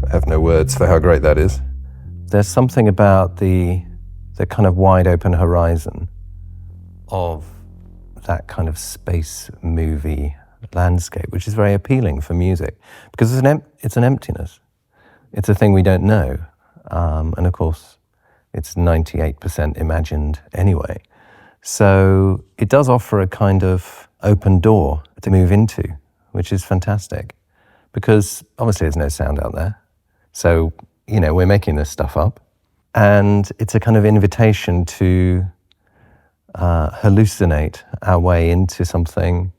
I have no words for how great that is. There's something about the kind of wide open horizon of that kind of space movie landscape, which is very appealing for music, because it's an emptiness. It's a thing we don't know. And of course, it's 98% imagined anyway. So it does offer a kind of open door to move into, which is fantastic, because obviously there's no sound out there. So, we're making this stuff up. And it's a kind of invitation to hallucinate our way into something,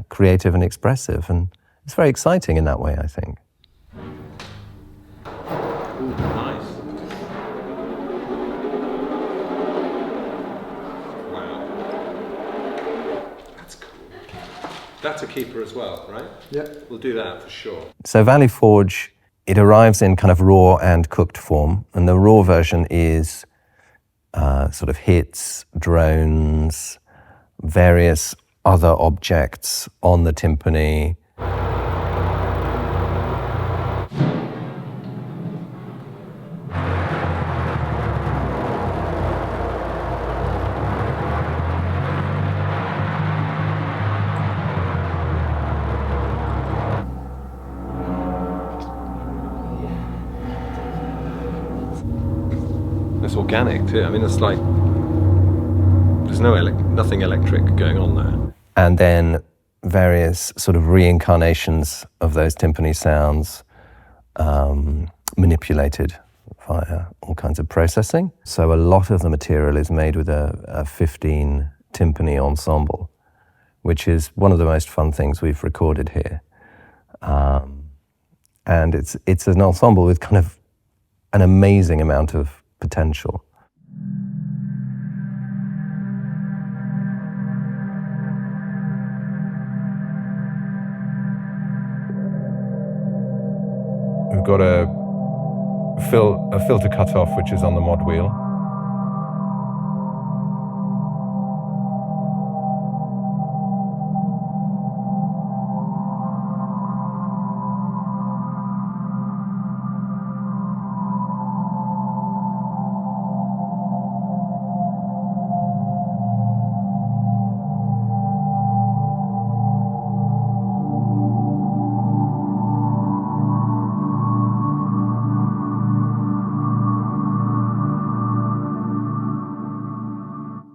creative and expressive. And it's very exciting in that way, I think. Ooh, nice. Wow. That's cool. That's a keeper as well, right? Yeah. We'll do that for sure. So Valley Forge, it arrives in kind of raw and cooked form. And the raw version is sort of hits, drones, various other objects on the timpani. It's organic too. I mean, it's like there's nothing electric going on there. And then various sort of reincarnations of those timpani sounds manipulated via all kinds of processing. So a lot of the material is made with a 15 timpani ensemble, which is one of the most fun things we've recorded here. And it's an ensemble with kind of an amazing amount of potential. We've got a filter cutoff, which is on the mod wheel.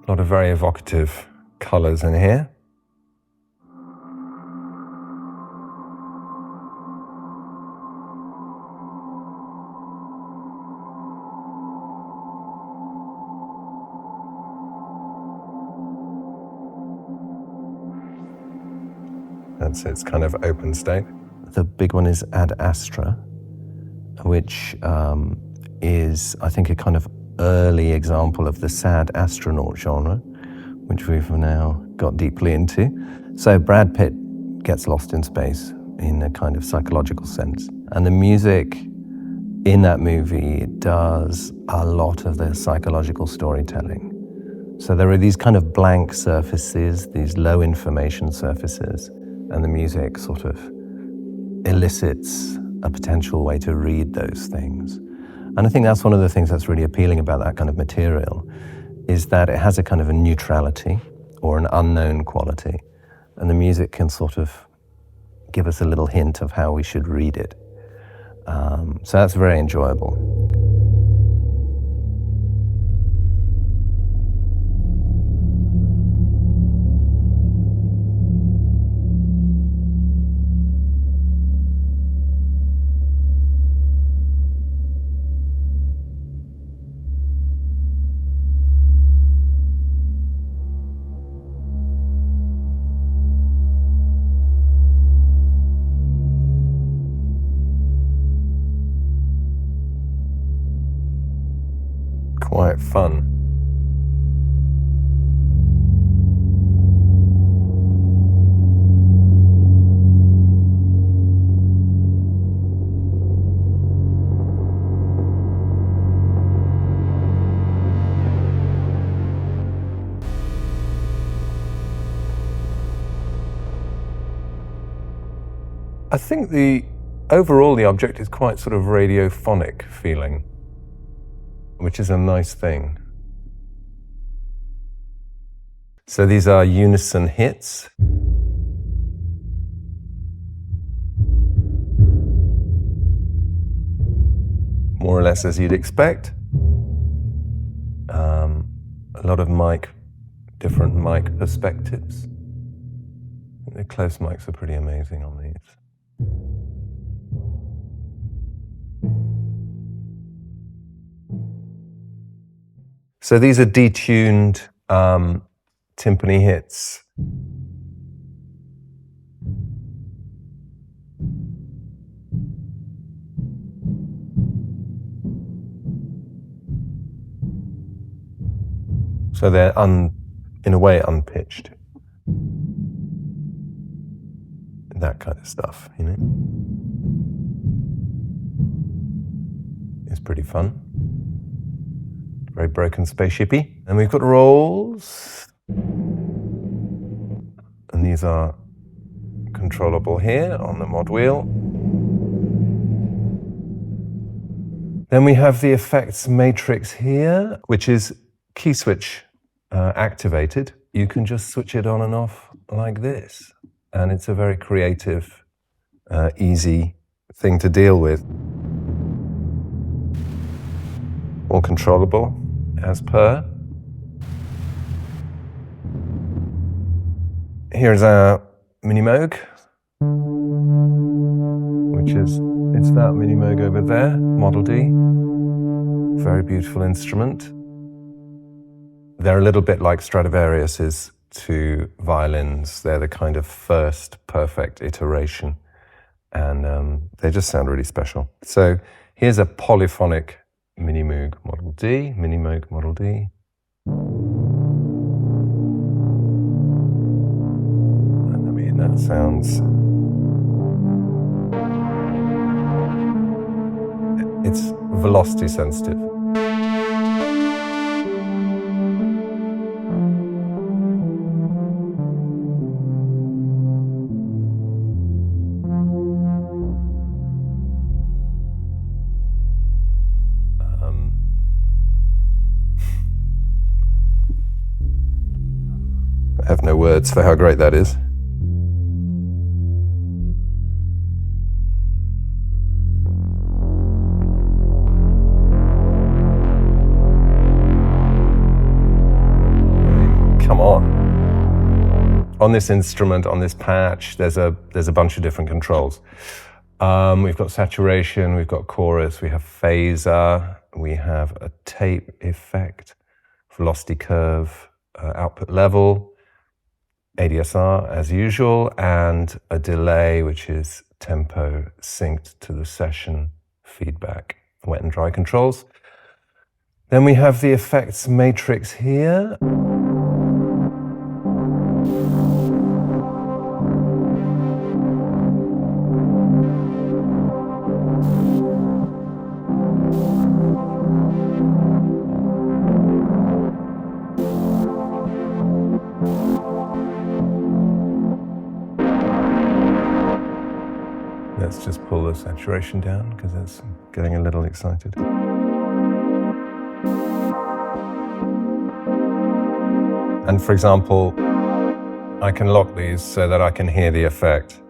A lot of very evocative colors in here. That's its kind of open state. The big one is Ad Astra, which is, I think, a kind of early example of the sad astronaut genre, which we've now got deeply into. So Brad Pitt gets lost in space in a kind of psychological sense. And the music in that movie does a lot of the psychological storytelling. So there are these kind of blank surfaces, these low information surfaces, and the music sort of elicits a potential way to read those things. And I think that's one of the things that's really appealing about that kind of material, is that it has a kind of a neutrality or an unknown quality, and the music can sort of give us a little hint of how we should read it. So that's very enjoyable. Quite fun. I think overall the object is quite sort of radiophonic feeling, which is a nice thing. So these are unison hits. More or less as you'd expect. A lot of different mic perspectives. The close mics are pretty amazing on these. So these are detuned timpani hits. So they're in a way unpitched. That kind of stuff, you know. It's pretty fun. Very broken spaceshipy. And we've got rolls. And these are controllable here on the mod wheel. Then we have the effects matrix here, which is key switch activated. You can just switch it on and off like this. And it's a very creative, easy thing to deal with. All controllable as per. Here's our Minimoog, it's that Minimoog over there, Model D. Very beautiful instrument. They're a little bit like Stradivarius's to violins. They're the kind of first perfect iteration, and they just sound really special. So here's a polyphonic Minimoog Model D, Minimoog Model D. And I mean, that sounds... It's velocity sensitive. I have no words for how great that is. Come on. On this instrument, on this patch, there's a bunch of different controls. We've got saturation, we've got chorus, we have phaser, we have a tape effect, velocity curve, output level, ADSR as usual, and a delay, which is tempo synced to the session feedback, wet and dry controls. Then we have the effects matrix here. Let's just pull the saturation down because it's getting a little excited. And for example, I can lock these so that I can hear the effect.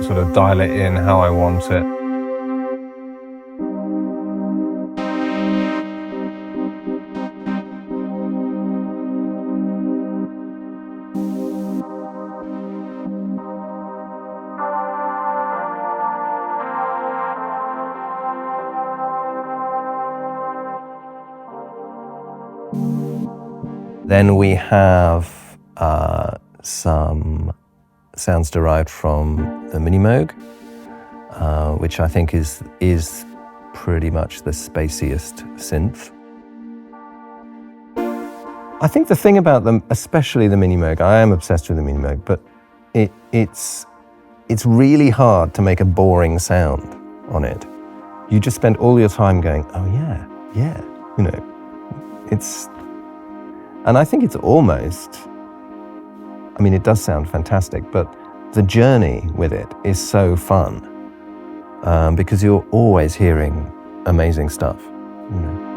Sort of dial it in how I want it. Then we have some sounds derived from the Minimoog, which I think is pretty much the spaciest synth. I think the thing about them, especially the Minimoog, I am obsessed with the Minimoog, but it's really hard to make a boring sound on it. You just spend all your time going, oh yeah, you know, And I think it's almost, I mean, it does sound fantastic, but the journey with it is so fun because you're always hearing amazing stuff. You know.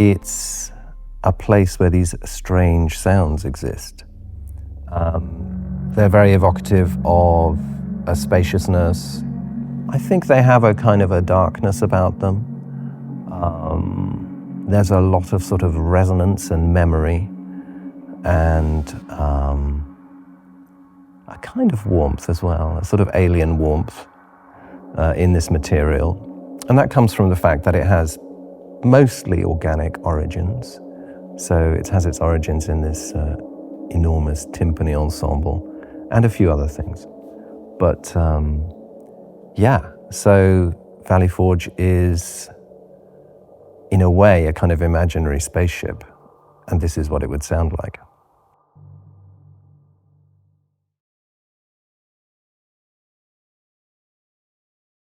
It's a place where these strange sounds exist. They're very evocative of a spaciousness. I think they have a kind of a darkness about them. There's a lot of sort of resonance and memory and a kind of warmth as well, a sort of alien warmth in this material. And that comes from the fact that it has mostly organic origins. So it has its origins in this enormous timpani ensemble and a few other things. But yeah, so Valley Forge is in a way a kind of imaginary spaceship, and this is what it would sound like.